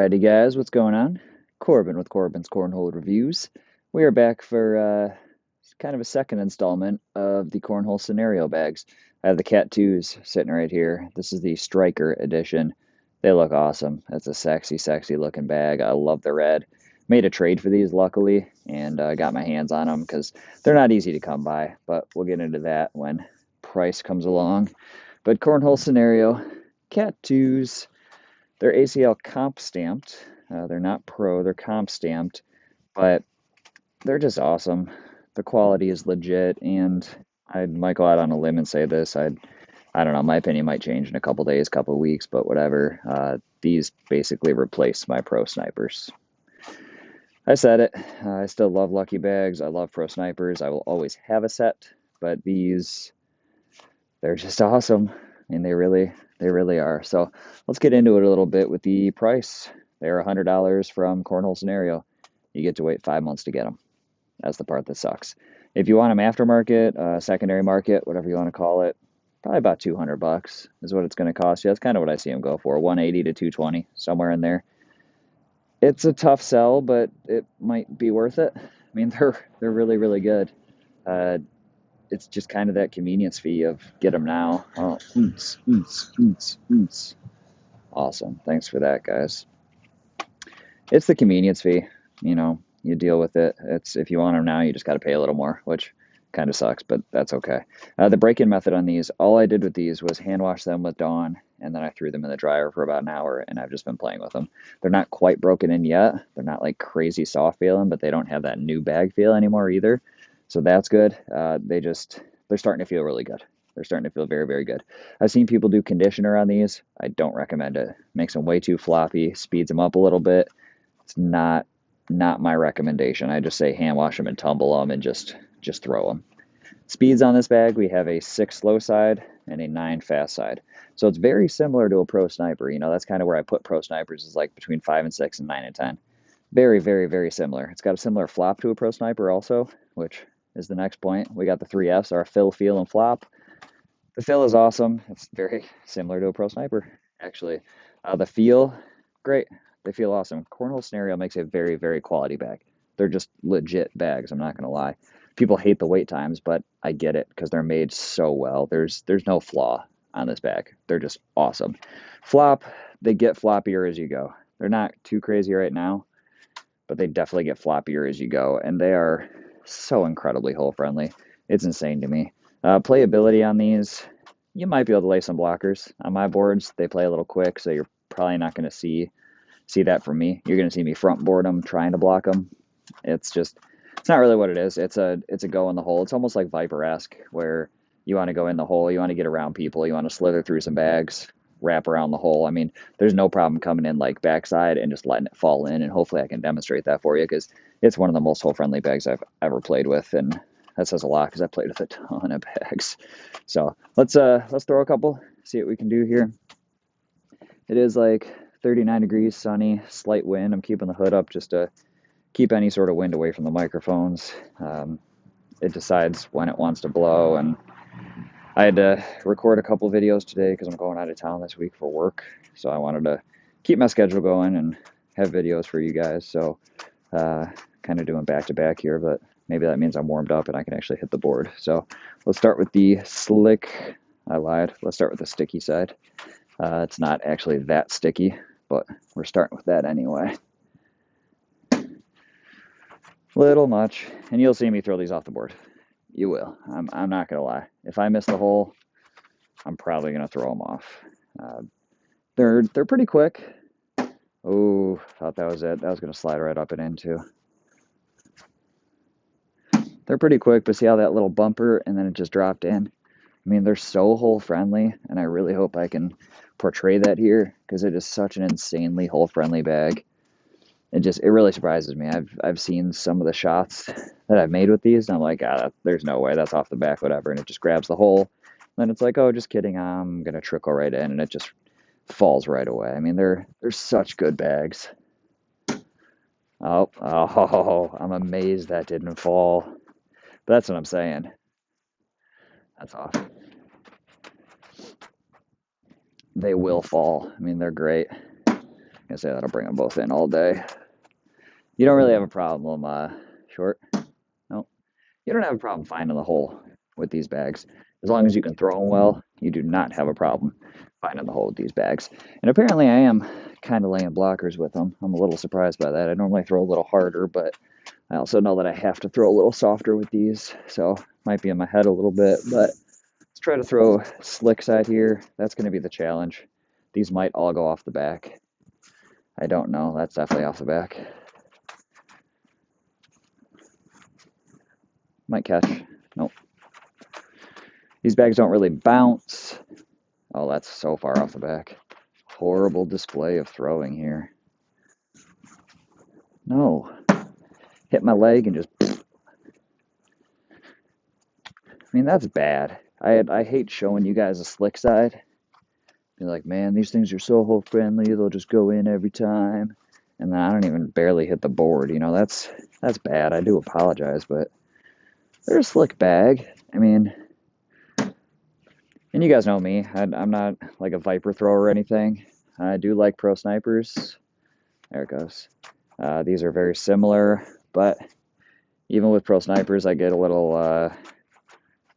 Alrighty guys, what's going on? Corbin with Corbin's Cornhole Reviews. We are back for kind of a second installment of the Cornhole scenario bags. I have the Cat 2s sitting right here. This is the Striker edition. They look awesome. That's a sexy, sexy looking bag. I love the red. Made a trade for these luckily and got my hands on them because they're not easy to come by, but we'll get into that when price comes along. But Cornhole scenario, Cat 2s. They're ACL comp stamped. They're not pro, they're comp stamped, but they're just awesome. The quality is legit, and I might go out on a limb and say this. I don't know, my opinion might change in a couple days, couple weeks, but whatever. These basically replace my pro snipers. I said it. I still love lucky bags. I love pro snipers. I will always have a set, but these, they're just awesome. I mean, they really are. So let's get into it a little bit with the price. They're $100 from Cornhole Scenario. You get to wait 5 months to get them. That's the part that sucks. If you want them aftermarket, secondary market, whatever you want to call it, probably about 200 bucks is what it's going to cost you. That's kind of what I see them go for, 180 to 220, somewhere in there. It's a tough sell, but it might be worth it. I mean, they're really really good. Uh, it's just kind of that convenience fee of get them now. Oh, oons, oons, oons, oons. Awesome. Thanks for that, guys. It's the convenience fee. You deal with it. It's if you want them now, you just got to pay a little more, which kind of sucks, but that's okay. The break-in method on these, all I did with these was hand wash them with Dawn, and then I threw them in the dryer for about an hour, and I've just been playing with them. They're not quite broken in yet. They're not like crazy soft feeling, but they don't have that new bag feel anymore either. So that's good. They're starting to feel really good. They're starting to feel very, very good. I've seen people do conditioner on these. I don't recommend it. Makes them way too floppy, speeds them up a little bit. It's not my recommendation. I just say hand wash them and tumble them and just throw them. Speeds on this bag, we have a 6 slow side and a 9 fast side. So it's very similar to a pro sniper. That's kind of where I put pro snipers is like between 5 and 6 and 9 and 10. Very, very, very similar. It's got a similar flop to a pro sniper also, which is the next point. We got the 3 Fs, our fill, feel, and flop. The fill is awesome. It's very similar to a pro sniper, actually. The feel, great. They feel awesome. Cornhole Scenario makes a very, very quality bag. They're just legit bags, I'm not going to lie. People hate the wait times, but I get it because they're made so well. There's no flaw on this bag. They're just awesome. Flop, they get floppier as you go. They're not too crazy right now, but they definitely get floppier as you go, and they are so incredibly hole friendly. It's insane to me. Playability on these, you might be able to lay some blockers. On my boards, they play a little quick, so you're probably not going to see that from me. You're going to see me front board them, trying to block them. It's not really what it is. It's a go in the hole. It's almost like Viper-esque, where you want to go in the hole, you want to get around people, you want to slither through some bags, wrap around the hole. I mean, there's no problem coming in like backside and just letting it fall in, and hopefully I can demonstrate that for you because it's one of the most hole-friendly bags I've ever played with, and that says a lot because I played with a ton of bags. So let's throw a couple, see what we can do here. It is like 39 degrees, sunny, slight wind. I'm keeping the hood up just to keep any sort of wind away from the microphones. It decides when it wants to blow, and I had to record a couple videos today because I'm going out of town this week for work, so I wanted to keep my schedule going and have videos for you guys. So kind of doing back to back here, but maybe that means I'm warmed up and I can actually hit the board. So let's start with the slick. I lied. Let's start with the sticky side. It's not actually that sticky, but we're starting with that anyway. Little much, and you'll see me throw these off the board. You will. I'm not gonna lie. If I miss the hole, I'm probably gonna throw them off. Uh, they're pretty quick. Oh, thought that was it. That was gonna slide right up and into. They're pretty quick, but see how that little bumper and then it just dropped in. I mean, they're so hole friendly, and I really hope I can portray that here because it is such an insanely hole friendly bag. It really surprises me. I've seen some of the shots that I've made with these, and I'm like, there's no way that's off the back, whatever, and it just grabs the hole. Then it's like, oh, just kidding, I'm gonna trickle right in, and it just falls right away. I mean, they're such good bags. Oh, I'm amazed that didn't fall. But that's what I'm saying. That's off. They will fall. I mean, they're great. I say that'll bring them both in all day. You don't really have a problem, Short? No. You don't have a problem finding the hole with these bags. As long as you can throw them well, you do not have a problem finding the hole with these bags. And apparently I am kind of laying blockers with them. I'm a little surprised by that. I normally throw a little harder, but I also know that I have to throw a little softer with these, so might be in my head a little bit, but let's try to throw slick side here. That's going to be the challenge. These might all go off the back. I don't know. That's definitely off the back. Might catch. Nope. These bags don't really bounce. Oh, that's so far off the back. Horrible display of throwing here. No. Hit my leg and just... I mean, that's bad. I hate showing you guys a slick side. Be like, man, these things are so hole friendly, they'll just go in every time. And then I don't even barely hit the board. You know, that's bad. I do apologize, but they're a slick bag. I mean, and you guys know me. I'm not like a Viper thrower or anything. I do like pro snipers. There it goes. These are very similar, but even with pro snipers, I get a little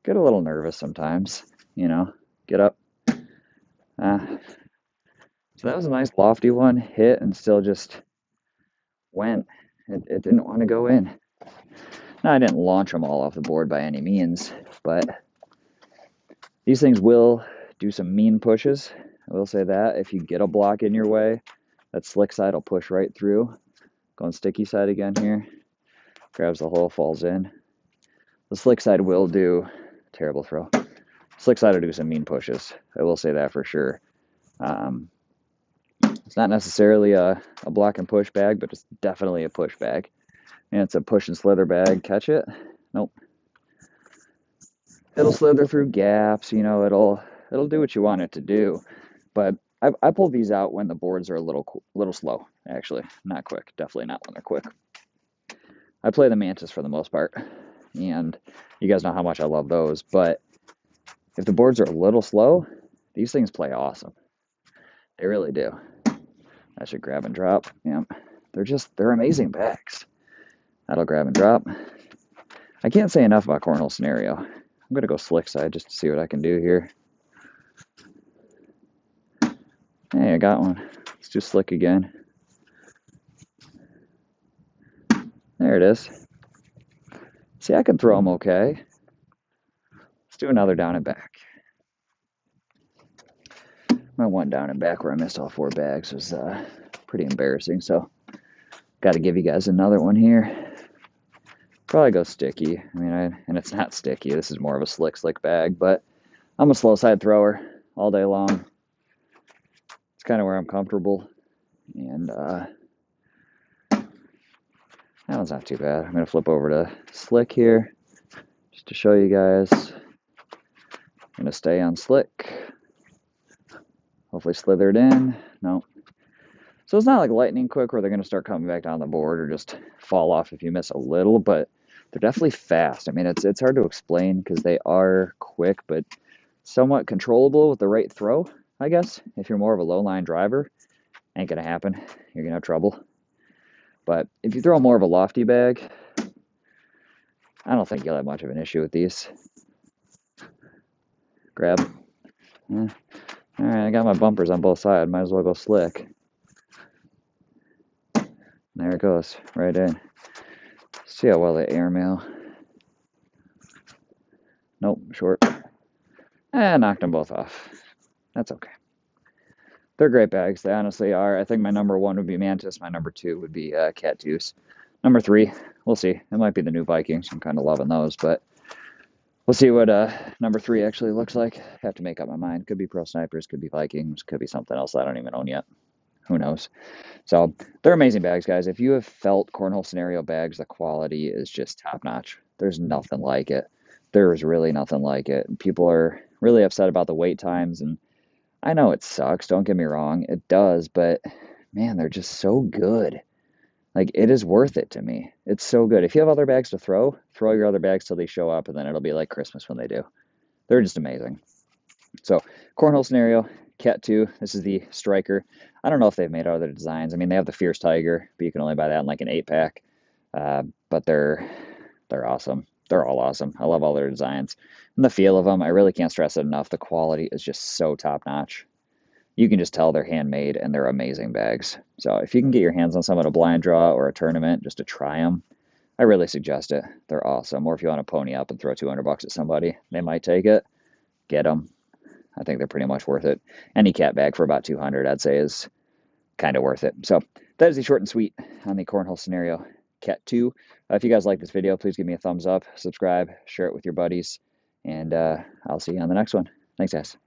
nervous sometimes. You know, get up. So that was a nice lofty one, hit and still just went. It didn't want to go in. Now I didn't launch them all off the board by any means, but these things will do some mean pushes. I will say that if you get a block in your way, that slick side will push right through. Going sticky side again here. Grabs the hole, falls in. The slick side will do, terrible throw. Slick side will do some mean pushes. I will say that for sure. It's not necessarily a block and push bag, but it's definitely a push bag. And it's a push and slither bag. Catch it? Nope. It'll slither through gaps, you know, it'll do what you want it to do. But I pull these out when the boards are a little slow, actually. Not quick. Definitely not when they're quick. I play the Mantis for the most part, and you guys know how much I love those, but if the boards are a little slow, these things play awesome. They really do. I should grab and drop. Yeah, they're amazing bags. That'll grab and drop. I can't say enough about Cornhole Scenario. I'm going to go slick side just to see what I can do here. Hey, I got one. Let's do slick again. There it is. See, I can throw them okay. Let's do another down and back. My one down and back where I missed all 4 bags was pretty embarrassing, so got to give you guys another one here. Probably go sticky. I mean, and it's not sticky. This is more of a slick bag, but I'm a slow side thrower all day long. It's kind of where I'm comfortable, and that one's not too bad. I'm going to flip over to slick here just to show you guys. I'm going to stay on slick. Hopefully slithered in. No. So it's not like lightning quick where they're going to start coming back down the board or just fall off if you miss a little, but they're definitely fast. I mean, it's hard to explain because they are quick, but somewhat controllable with the right throw, I guess. If you're more of a low line driver, ain't going to happen. You're going to have trouble. But if you throw more of a lofty bag, I don't think you'll have much of an issue with these. Grab. All right, I got my bumpers on both sides. Might as well go slick. There it goes, right in. See how well they airmail. Nope, short. Knocked them both off. That's okay. They're great bags. They honestly are. I think my number 1 would be Mantis. My number 2 would be Cat Deuce. Number 3, we'll see. It might be the new Vikings. I'm kind of loving those, but we'll see what number 3 actually looks like. Have to make up my mind. Could be Pro Snipers, could be Vikings, could be something else I don't even own yet. Who knows? So they're amazing bags, guys. If you have felt Cornhole Scenario bags, the quality is just top notch. There's nothing like it. There's really nothing like it. People are really upset about the wait times, and I know it sucks. Don't get me wrong. It does, but man, they're just so good. Like, it is worth it to me. It's so good. If you have other bags to throw your other bags till they show up, and then it'll be like Christmas when they do. They're just amazing. So, Cornhole Scenario, Cat 2. This is the Striker. I don't know if they've made other designs. I mean, they have the Fierce Tiger, but you can only buy that in like an 8-pack. But they're awesome. They're all awesome. I love all their designs. And the feel of them, I really can't stress it enough. The quality is just so top-notch. You can just tell they're handmade and they're amazing bags. So if you can get your hands on some at a blind draw or a tournament just to try them, I really suggest it. They're awesome. Or if you want to pony up and throw $200 at somebody, they might take it. Get them. I think they're pretty much worth it. Any cat bag for about 200, I'd say, is kind of worth it. So that is the short and sweet on the Cornhole Scenario Cat 2. If you guys like this video, please give me a thumbs up, subscribe, share it with your buddies, and I'll see you on the next one. Thanks, guys.